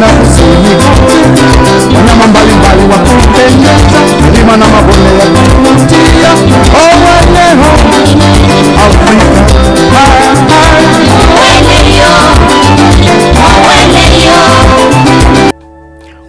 na kusini kote, wanyama mbalimbali wa kupendeza, milima na mabonde ya kuvutia.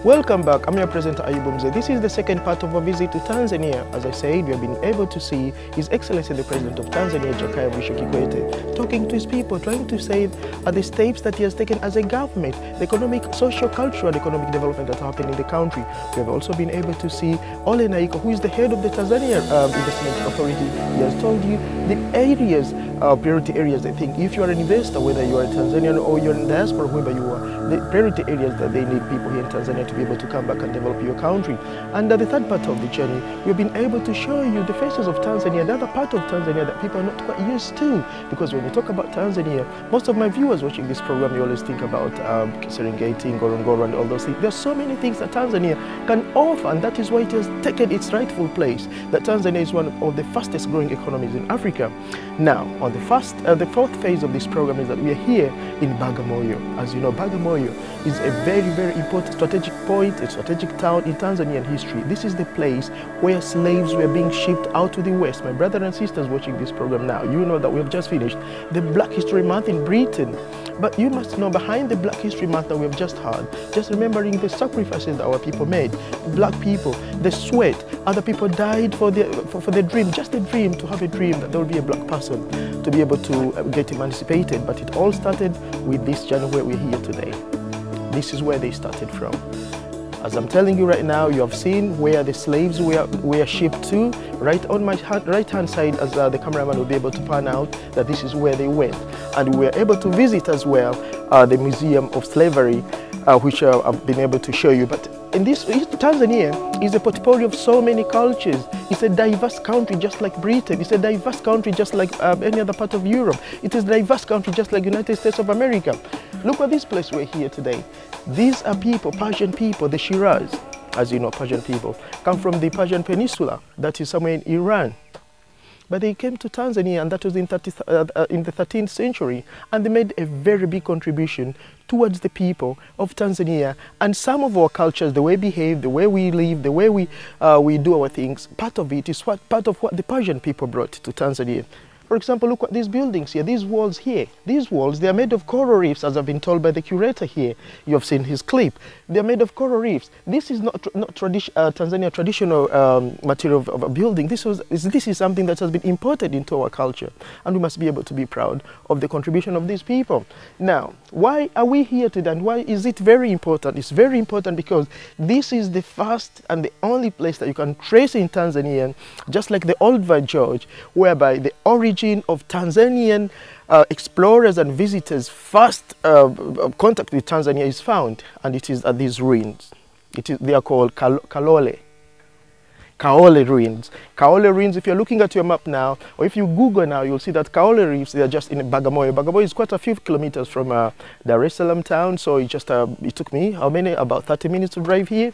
Welcome back. I'm your presenter Ayubumze. This is the second part of our visit to Tanzania. As I said, we have been able to see His Excellency the President of Tanzania, Jakaya Mrisho Kikwete, talking to his people, trying to say the steps that he has taken as a government, the economic, social, cultural, economic development that happened in the country. We have also been able to see Ole Naiko, who is the head of the Tanzania Investment Authority. He has told you the areas, priority areas. I think if you are an investor, whether you are a Tanzanian or you're in diaspora, whoever you are, the priority areas that they need people here in Tanzania to be able to come back and develop your country. And the third part of the journey, we've been able to show you the faces of Tanzania, the other part of Tanzania that people are not quite used to. Because when we talk about Tanzania, most of my viewers watching this program, you always think about Serengeti, Ngorongoro and all those things. There's so many things that Tanzania can offer, and that is why it has taken its rightful place. That Tanzania is one of the fastest growing economies in Africa. Now, on the fourth phase of this program is that we are here in Bagamoyo. As you know, Bagamoyo is a very, very important strategic point, a strategic town in Tanzanian history. This is the place where slaves were being shipped out to the West. My brothers and sisters watching this program now, you know that we have just finished the Black History Month in Britain. But you must know, behind the Black History Month that we have just had, just remembering the sacrifices that our people made, black people, the sweat, other people died for the dream, just a dream, to have a dream that there will be a black person to be able to get emancipated. But it all started with this journey where we're here today. This is where they started from. As I'm telling you right now, you have seen where the slaves were shipped to. Right on my right-hand side, as the cameraman will be able to pan out, that this is where they went. And we were able to visit as well the Museum of Slavery, which I've been able to show you. But in this, Tanzania is a portfolio of so many cultures. It's a diverse country just like Britain. It's a diverse country just like any other part of Europe. It is a diverse country just like United States of America. Look at this place we're here today. These are people, Persian people, the Shiraz. As you know, Persian people come from the Persian Peninsula, that is somewhere in Iran. But they came to Tanzania, and that was in the 13th century, and they made a very big contribution towards the people of Tanzania. And some of our cultures, the way we behave, the way we live, the way we do our things, part of it is part of what the Persian people brought to Tanzania. For example, look at these buildings here, these walls here. These walls, they are made of coral reefs, as I've been told by the curator here. You have seen his clip. They are made of coral reefs. This is not Tanzania traditional material of a building. This is something that has been imported into our culture, and we must be able to be proud of the contribution of these people. Now, why are we here today, and why is it very important? It's very important because this is the first and the only place that you can trace in Tanzania, just like the Old Van George, whereby the origin of Tanzanian explorers and visitors' first contact with Tanzania is found, and it is at these ruins. They are called Kaole Ruins. Kaole Ruins, if you're looking at your map now, or if you Google now, you'll see that Kaole Reefs, they are just in Bagamoyo. Bagamoyo is quite a few kilometers from Dar es Salaam town, so it took me, how many? About 30 minutes to drive here.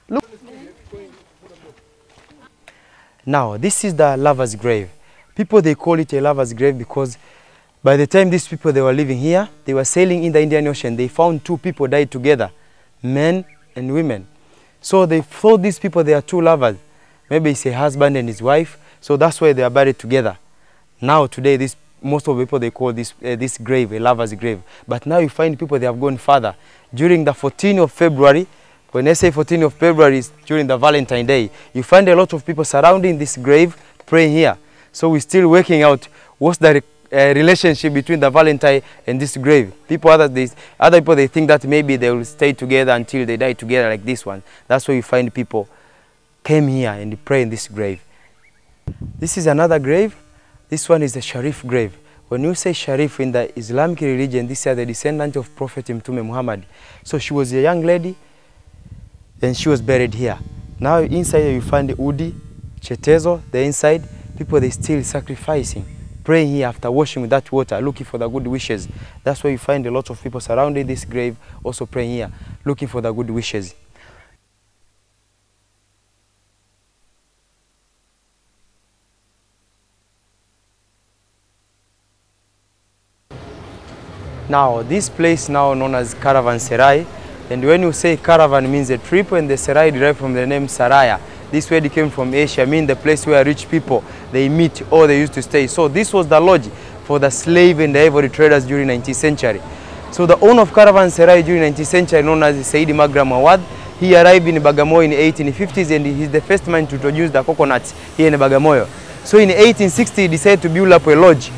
Look. Now, this is the lover's grave. People, they call it a lover's grave because by the time these people, they were living here, they were sailing in the Indian Ocean. They found two people died together, men and women. So they thought these people, they are two lovers. Maybe it's a husband and his wife. So that's why they are buried together. Now, today, most of the people, they call this grave a lover's grave. But now you find people, they have gone further. During the 14th of February, when I say 14th of February is during the Valentine Day, you find a lot of people surrounding this grave, praying here. So we're still working out what's the relationship between the Valentine and this grave. Other people, they think that maybe they will stay together until they die together like this one. That's why you find people came here and pray in this grave. This is another grave. This one is the Sharif Grave. When you say Sharif in the Islamic religion, these are the descendants of Prophet Mtume Muhammad. So she was a young lady and she was buried here. Now inside you find the Udi, Chetezo, the inside. People, they still sacrificing, praying here after washing with that water, looking for the good wishes. That's why you find a lot of people surrounding this grave, also praying here, looking for the good wishes. Now, this place now known as Caravanserai, And when you say caravan, means a trip, and the Serai derived from the name Saraya. This word came from Asia, mean the place where rich people, they meet or they used to stay. So this was the lodge for the slave and the ivory traders during 19th century. So the owner of Caravanserai during 19th century, known as Saidi Magram Awad, he arrived in Bagamoyo in the 1850s, and he's the first man to introduce the coconuts here in Bagamoyo. So in 1860, he decided to build up a lodge.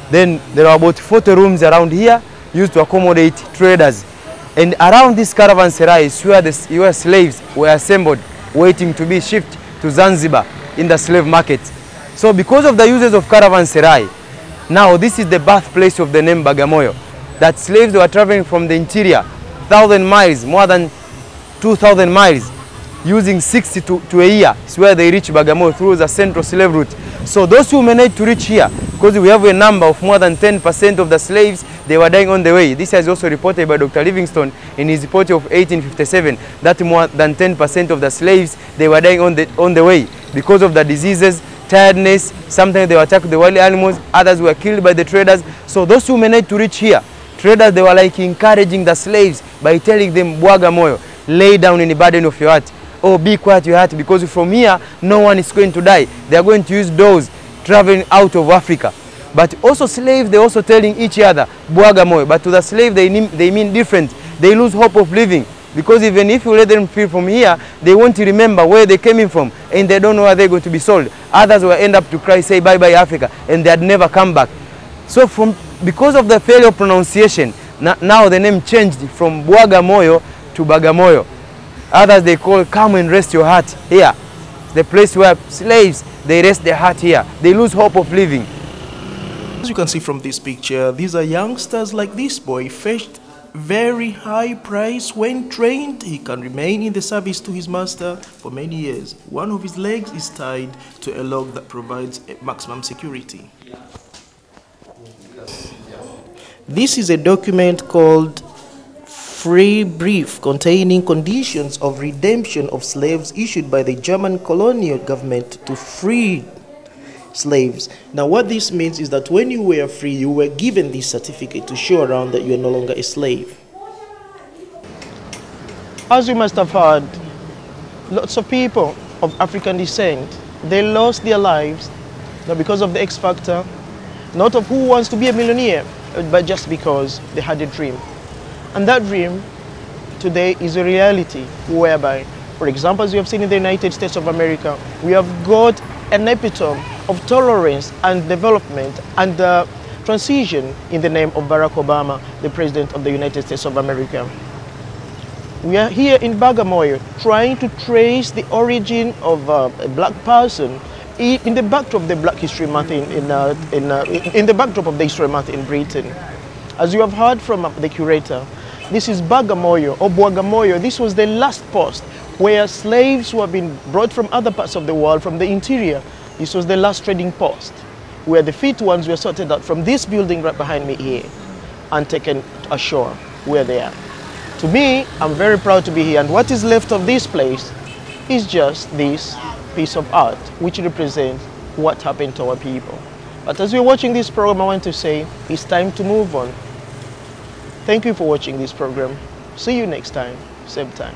Then there are about 40 rooms around here used to accommodate traders. And around this Caravanserai is where slaves were assembled, waiting to be shipped to Zanzibar in the slave market. So because of the uses of Caravanserai, now this is the birthplace of the name Bagamoyo. That slaves were traveling from the interior, 1,000 miles, more than 2,000 miles, using 60 to a year. It's where they reach Bagamoyo through the central slave route. So those who managed to reach here, because we have a number of more than 10% of the slaves, they were dying on the way. This is also reported by Dr. Livingstone in his report of 1857, that more than 10% of the slaves, they were dying on the way because of the diseases, tiredness. Sometimes they were attacked the wild animals, others were killed by the traders. So those who managed to reach here, traders, they were like encouraging the slaves by telling them, Bagamoyo, lay down any burden of your heart. Oh, be quiet your heart, because from here, no one is going to die. They are going to use those traveling out of Africa. But also slaves, they're also telling each other, Bagamoyo. But to the slave, they mean different. They lose hope of living. Because even if you let them free from here, they won't remember where they came in from, and they don't know where they're going to be sold. Others will end up to cry, say, bye-bye Africa, and they'd never come back. So because of the failure of pronunciation, now the name changed from Bagamoyo to Bagamoyo. Others they call, come and rest your heart here. The place where slaves, they rest their heart here. They lose hope of living. As you can see from this picture, these are youngsters like this boy, fetched very high price. When trained, he can remain in the service to his master for many years. One of his legs is tied to a log that provides maximum security. This is a document called Free Brief containing conditions of redemption of slaves issued by the German colonial government to free slaves. Now what this means is that when you were free, you were given this certificate to show around that you are no longer a slave. As you must have heard, lots of people of African descent, they lost their lives, not because of the X factor, not of who wants to be a millionaire, but just because they had a dream. And that dream today is a reality, whereby, for example, as you have seen in the United States of America, we have got an epitome of tolerance and development and transition in the name of Barack Obama, the President of the United States of America. We are here in Bagamoyo trying to trace the origin of a black person in the backdrop of the Black History Month in the backdrop of the History Month in Britain. As you have heard from the curator, this is Bagamoyo or Bagamoyo. This was the last post where slaves who have been brought from other parts of the world, from the interior. This was the last trading post where the fit ones were sorted out from this building right behind me here and taken ashore where they are. To me, I'm very proud to be here, and what is left of this place is just this piece of art which represents what happened to our people. But as we're watching this program, I want to say it's time to move on. Thank you for watching this program. See you next time, same time.